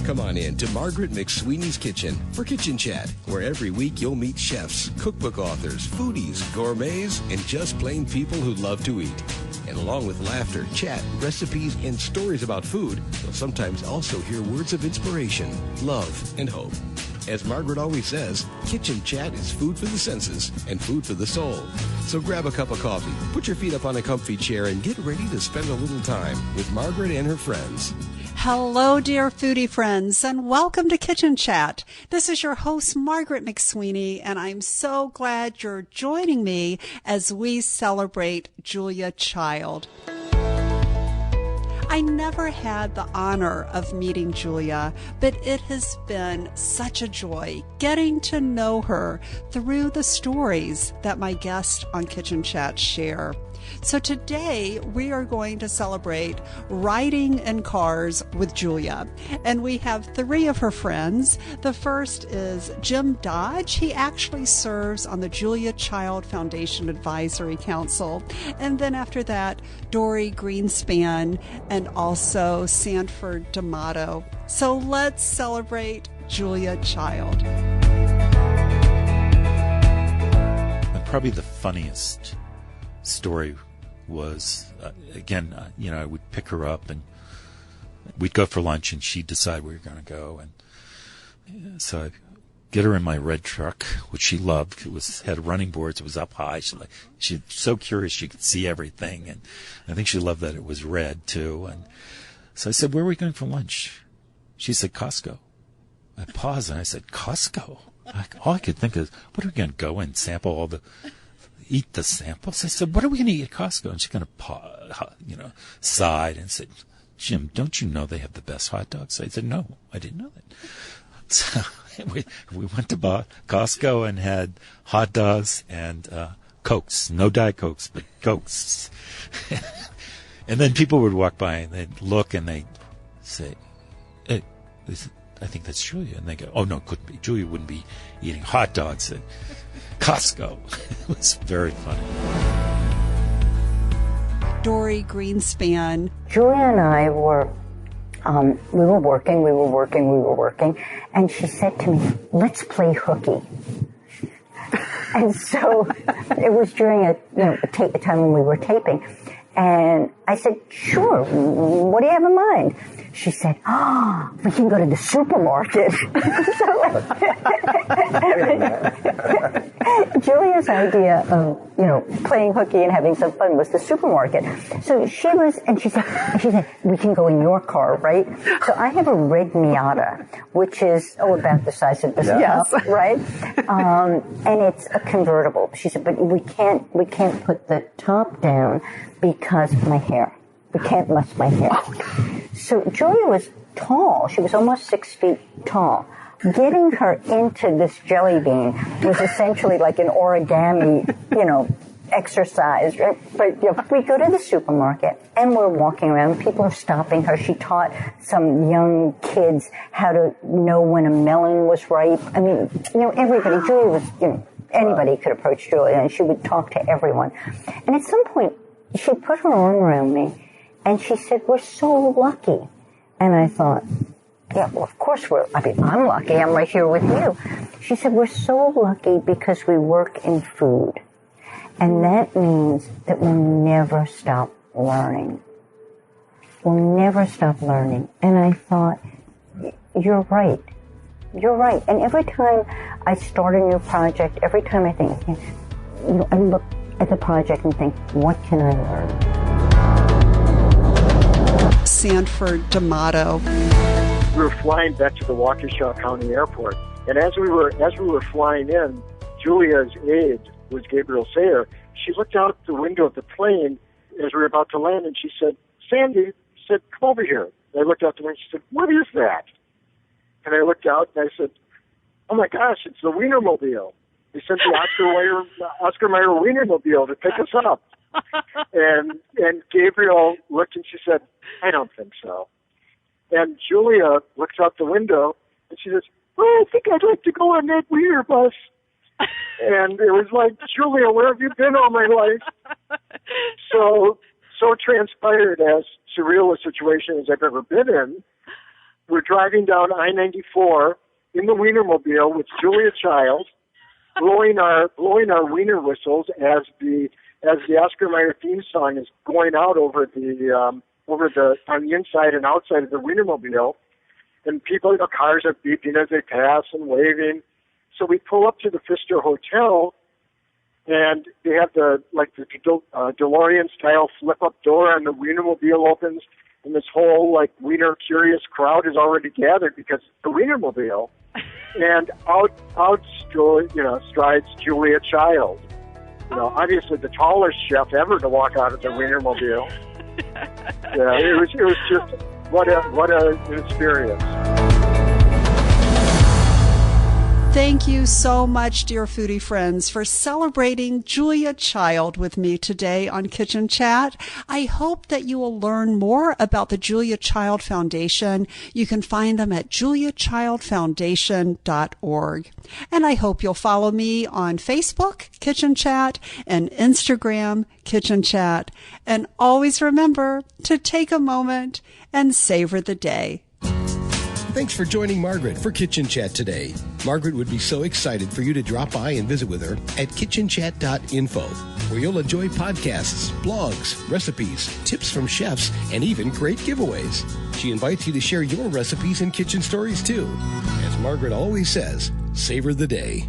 Come on in to Margaret McSweeney's Kitchen for Kitchen Chat, where every week you'll meet chefs, cookbook authors, foodies, gourmets, and just plain people who love to eat. And along with laughter, chat, recipes, and stories about food, you'll sometimes also hear words of inspiration, love, and hope. As Margaret always says, Kitchen Chat is food for the senses and food for the soul. So grab a cup of coffee, put your feet up on a comfy chair, and get ready to spend a little time with Margaret and her friends. Hello, dear foodie friends, and welcome to Kitchen Chat. This is your host, Margaret McSweeney, and I'm so glad you're joining me as we celebrate Julia Child. I never had the honor of meeting Julia, but it has been such a joy getting to know her through the stories that my guests on Kitchen Chat share. So today we are going to celebrate riding in cars with Julia, and we have three of her friends. The first is Jim Dodge. He actually serves on the Julia Child Foundation Advisory Council. And then after that, Dorie Greenspan and also Sanford D'Amato. So let's celebrate Julia Child. Probably the funniest story was, I would pick her up and we'd go for lunch and she'd decide we were going to go. And so I'd get her in my red truck, which she loved. It had running boards. It was up high. She's so curious she could see everything. And I think she loved that it was red too. And so I said, where are we going for lunch? She said, Costco. I paused and I said, Costco? All I could think is, what are we going to go and sample eat the samples? I said, what are we going to eat at Costco? And she kind of, sighed and said, Jim, don't you know they have the best hot dogs? I said, no, I didn't know that. So we went to Costco and had hot dogs and Cokes. No Diet Cokes, but Cokes. And then people would walk by and they'd look and they'd say, hey, I think that's Julia. And they go, oh, no, it couldn't be. Julia wouldn't be eating hot dogs at Costco. It was very funny. Dorie Greenspan. Julia and I were, we were working, and she said to me, let's play hooky. And so it was during a time when we were taping. And I said, sure, what do you have in mind? She said, we can go to the supermarket. Julia's idea of, playing hooky and having some fun was the supermarket. So she said, we can go in your car, right? So I have a red Miata, which is, about the size of this cup, right? And it's a convertible. She said, but we can't put the top down because of my hair. We can't muss my hair. So Julia was tall. She was almost 6 feet tall. Getting her into this jelly bean was essentially like an origami, exercise. Right? But we go to the supermarket and we're walking around. People are stopping her. She taught some young kids how to know when a melon was ripe. I mean, everybody. Julia was, anybody could approach Julia and she would talk to everyone. And at some point, she put her arm around me and she said, we're so lucky. And I thought, yeah, well, of course I'm lucky. I'm right here with you. She said, we're so lucky because we work in food. And that means that we'll never stop learning. We'll never stop learning. And I thought, you're right. You're right. And every time I start a new project, every time I think, I look at the project and think, what can I learn? Sanford D'Amato. We were flying back to the Waukesha County Airport, and as we were flying in, Julia's aide was Gabriel Sayer. She looked out the window of the plane as we were about to land, and she said, "Sandy," said, "come over here." And I looked out the window. She said, "What is that?" And I looked out and I said, "Oh my gosh, it's the Wienermobile. They sent the Oscar Mayer Wienermobile to pick us up." And Gabriel looked and she said, "I don't think so." And Julia looks out the window and she says, "Oh, I think I'd like to go on that Wiener bus." And it was like, "Julia, where have you been all my life?" So transpired, as surreal a situation as I've ever been in. we're driving down I-94 in the Wienermobile with Julia Child, blowing our Wiener whistles as the Oscar Mayer theme song is going out over on the inside and outside of the Wienermobile, and people, the cars are beeping as they pass and waving. So we pull up to the Pfister Hotel, and they have the DeLorean style flip up door, and the Wienermobile opens, and this whole Wiener curious crowd is already gathered because it's the Wienermobile, and out strides Julia Child. Obviously the tallest chef ever to walk out of the Wienermobile. Yeah, it was just what an experience. Thank you so much, dear foodie friends, for celebrating Julia Child with me today on Kitchen Chat. I hope that you will learn more about the Julia Child Foundation. You can find them at juliachildfoundation.org. And I hope you'll follow me on Facebook, Kitchen Chat, and Instagram, Kitchen Chat. And always remember to take a moment and savor the day. Thanks for joining Margaret for Kitchen Chat today. Margaret would be so excited for you to drop by and visit with her at kitchenchat.info, where you'll enjoy podcasts, blogs, recipes, tips from chefs, and even great giveaways. She invites you to share your recipes and kitchen stories too. As Margaret always says, savor the day.